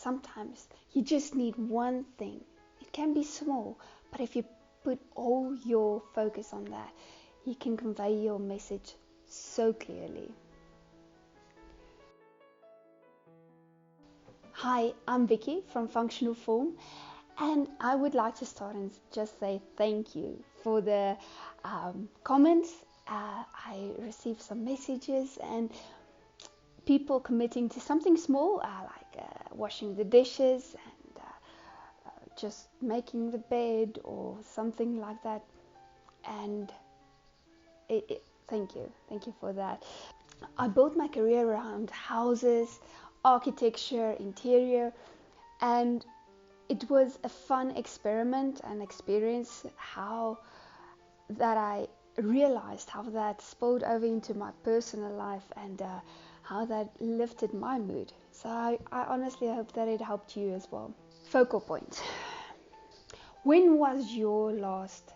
sometimes you just need one thing. It can be small, but if you put all your focus on that, you can convey your message so clearly. Hi, I'm Vicky from Functional Form, and I would like to start and just say thank you for the comments. I received some messages and people committing to something small, like washing the dishes and just making the bed or something like that. And thank you for that. I built my career around houses, architecture, interior, and it was a fun experiment and experience how that I realized how that spilled over into my personal life and how that lifted my mood. So I honestly hope that it helped you as well. Focal point. When was your last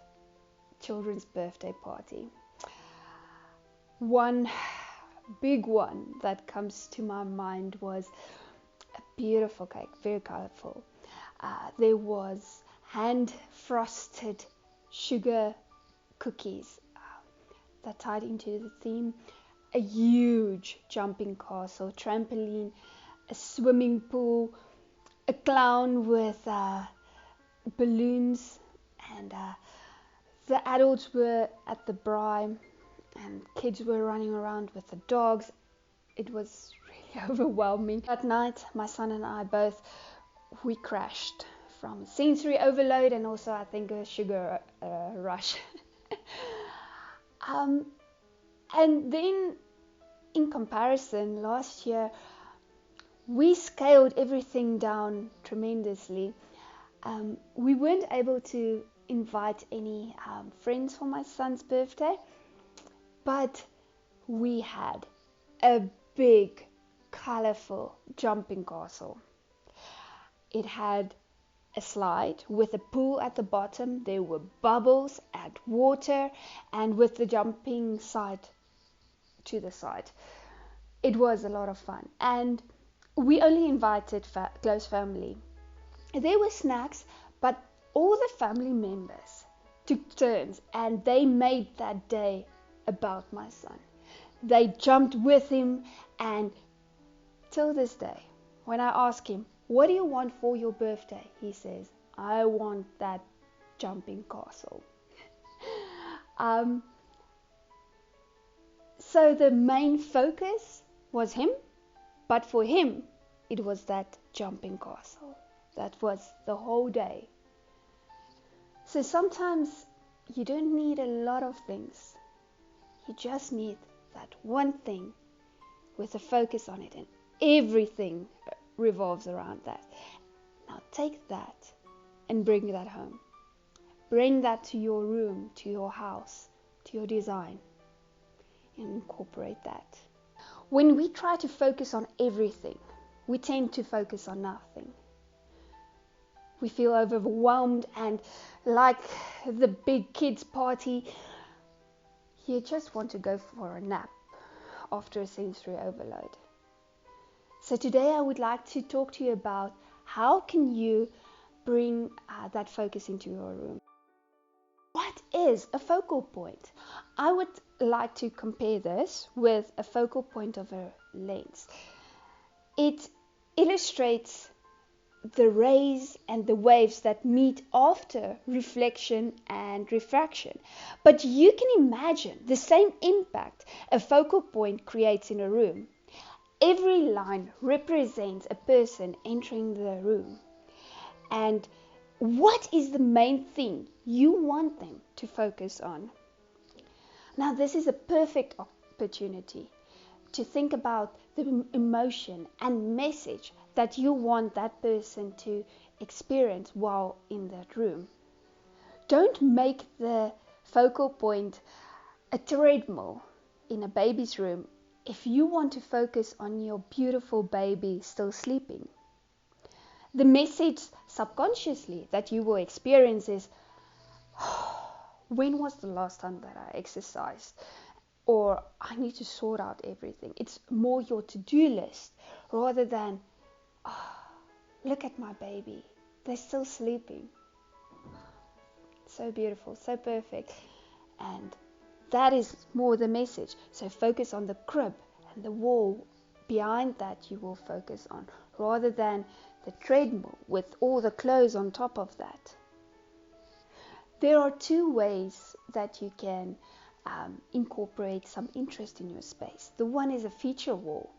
children's birthday party? One big one that comes to my mind was a beautiful cake, very colorful. There was hand frosted sugar cookies that tied into the theme, a huge jumping castle, trampoline, a swimming pool, a clown with balloons, and the adults were at the braai and kids were running around with the dogs. It was really overwhelming. That night, my son and I we crashed from sensory overload and also I think a sugar rush. And then in comparison, last year we scaled everything down tremendously. We weren't able to invite any friends for my son's birthday, but we had a big, colorful jumping castle. It had a slide with a pool at the bottom. There were bubbles and water, and with the jumping side to the side. It was a lot of fun, and we only invited close family. There were snacks, but all the family members took turns, and they made that day about my son. They jumped with him, and till this day, when I ask him, what do you want for your birthday? He says, I want that jumping castle. So the main focus was him, but for him, it was that jumping castle. That was the whole day. So sometimes you don't need a lot of things. You just need that one thing with a focus on it, and everything revolves around that. Now take that and bring that home. Bring that to your room, to your house, to your design, and incorporate that. When we try to focus on everything, we tend to focus on nothing. We feel overwhelmed, and like the big kids party, you just want to go for a nap after a sensory overload. So today I would like to talk to you about how can you bring that focus into your room. What is a focal point? I would like to compare this with a focal point of a lens. It illustrates the rays and the waves that meet after reflection and refraction. But you can imagine the same impact a focal point creates in a room. Every line represents a person entering the room. And what is the main thing you want them to focus on? Now, this is a perfect opportunity to think about the emotion and message that you want that person to experience while in that room. Don't make the focal point a treadmill in a baby's room if you want to focus on your beautiful baby still sleeping. The message subconsciously that you will experience is, when was the last time that I exercised? Or I need to sort out everything. It's more your to-do list rather than Look at my baby. They're still sleeping. So beautiful, so perfect. And that is more the message. So focus on the crib and the wall behind that you will focus on, rather than the treadmill with all the clothes on top of that. There are two ways that you can incorporate some interest in your space. The one is a feature wall,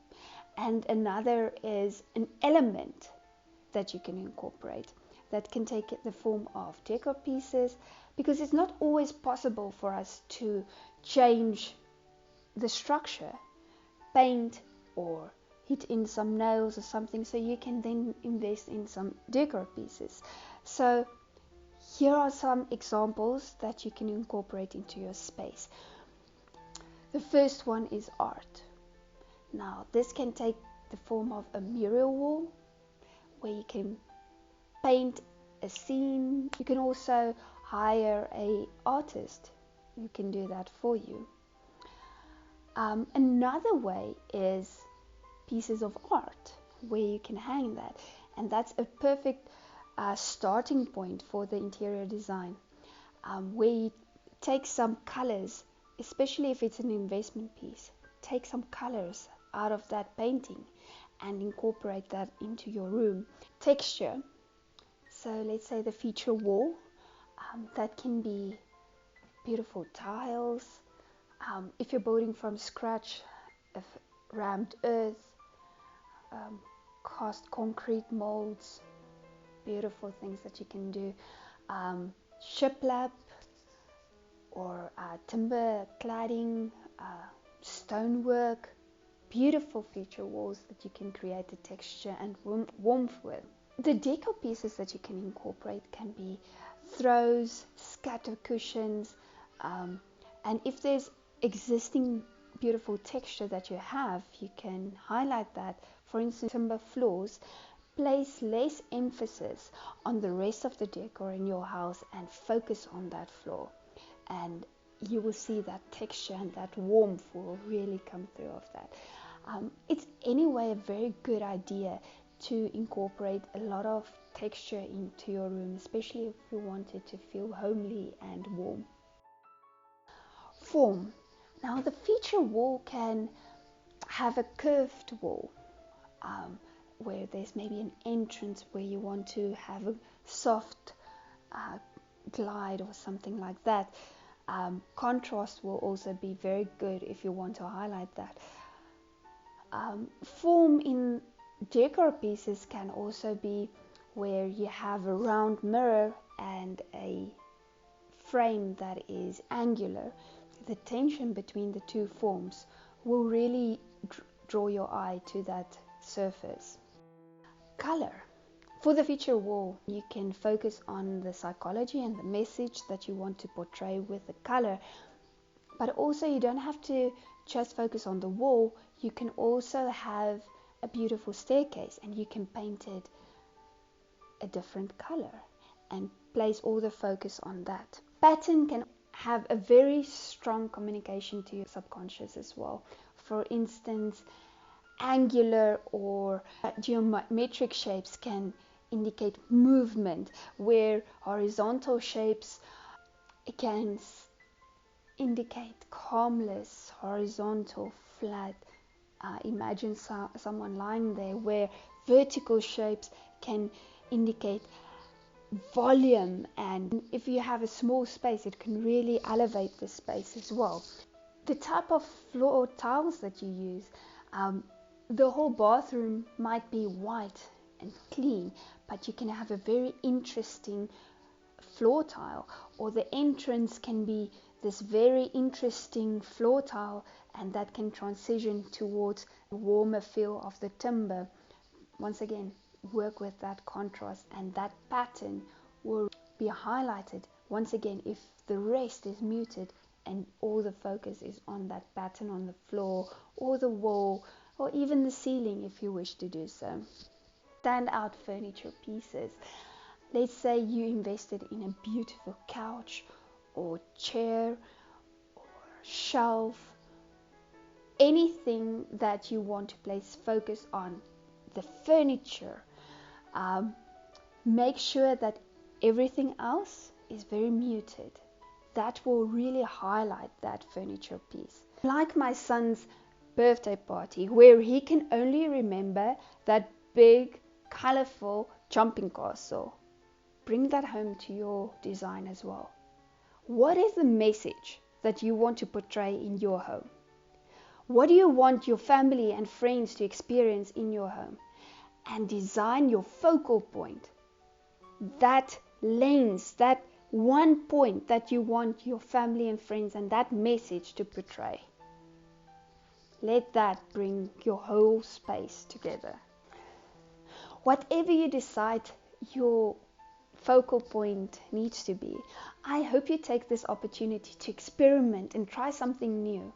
and another is an element that you can incorporate that can take the form of decor pieces, because it's not always possible for us to change the structure, paint or hit in some nails or something, so you can then invest in some decor pieces. So here are some examples that you can incorporate into your space. The first one is art. Now this can take the form of a mural wall where you can paint a scene. You can also hire an artist who can do that for you. Another way is pieces of art where you can hang that, and that's a perfect starting point for the interior design, where you take some colors, especially if it's an investment piece. Take some colors out of that painting and incorporate that into your room. Texture. So let's say the feature wall, that can be beautiful tiles. If you're building from scratch, rammed earth, cast concrete molds, beautiful things that you can do. Shiplap or timber cladding, stonework, beautiful feature walls that you can create the texture and warmth with. The decor pieces that you can incorporate can be throws, scatter cushions, and if there's existing beautiful texture that you have, you can highlight that. For instance, timber floors. Place less emphasis on the rest of the decor in your house and focus on that floor, and you will see that texture and that warmth will really come through of that. It's anyway a very good idea to incorporate a lot of texture into your room, especially if you want it to feel homely and warm. Form. Now the feature wall can have a curved wall, where there's maybe an entrance where you want to have a soft glide or something like that. Contrast will also be very good if you want to highlight that. Form in decor pieces can also be where you have a round mirror and a frame that is angular. The tension between the two forms will really draw your eye to that surface. Color. For the feature wall, you can focus on the psychology and the message that you want to portray with the color, but also you don't have to just focus on the wall. You can also have a beautiful staircase and you can paint it a different color and place all the focus on that. Pattern can have a very strong communication to your subconscious as well. For instance, angular or geometric shapes can indicate movement, where horizontal shapes can indicate calmness, horizontal, flat. Imagine someone lying there, where vertical shapes can indicate volume, and if you have a small space, it can really elevate the space as well. The type of floor tiles that you use, the whole bathroom might be white and clean, but you can have a very interesting floor tile, or the entrance can be this very interesting floor tile, and that can transition towards a warmer feel of the timber. Once again, work with that contrast, and that pattern will be highlighted once again if the rest is muted and all the focus is on that pattern on the floor or the wall or even the ceiling if you wish to do so. Stand out furniture pieces. Let's say you invested in a beautiful couch or chair or shelf, anything that you want to place focus on the furniture. Um, Make sure that everything else is very muted. That will really highlight that furniture piece. Like my son's birthday party, where he can only remember that big, colorful jumping castle. Bring that home to your design as well. What is the message that you want to portray in your home? What do you want your family and friends to experience in your home? And design your focal point. That lens, that one point that you want your family and friends and that message to portray. Let that bring your whole space together. Whatever you decide your focal point needs to be, I hope you take this opportunity to experiment and try something new.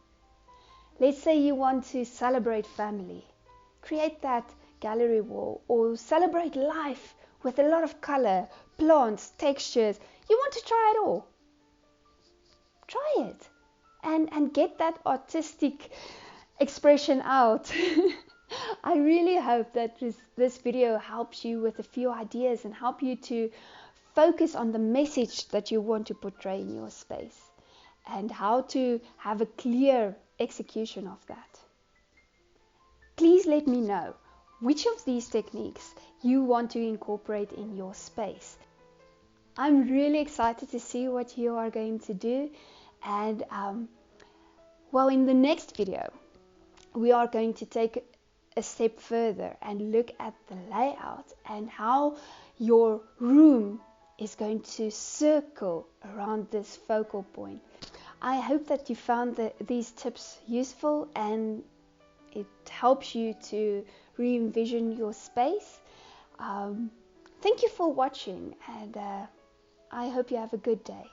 Let's say you want to celebrate family. Create that gallery wall, or celebrate life with a lot of color, plants, textures. You want to try it all. Try it and get that artistic expression out. I really hope that this video helps you with a few ideas and help you to focus on the message that you want to portray in your space and how to have a clear execution of that. Please let me know which of these techniques you want to incorporate in your space. I'm really excited to see what you are going to do, and in the next video we are going to take a step further and look at the layout and how your room is going to circle around this focal point. I hope that you found these tips useful and it helps you to re-envision your space. Thank you for watching, and I hope you have a good day.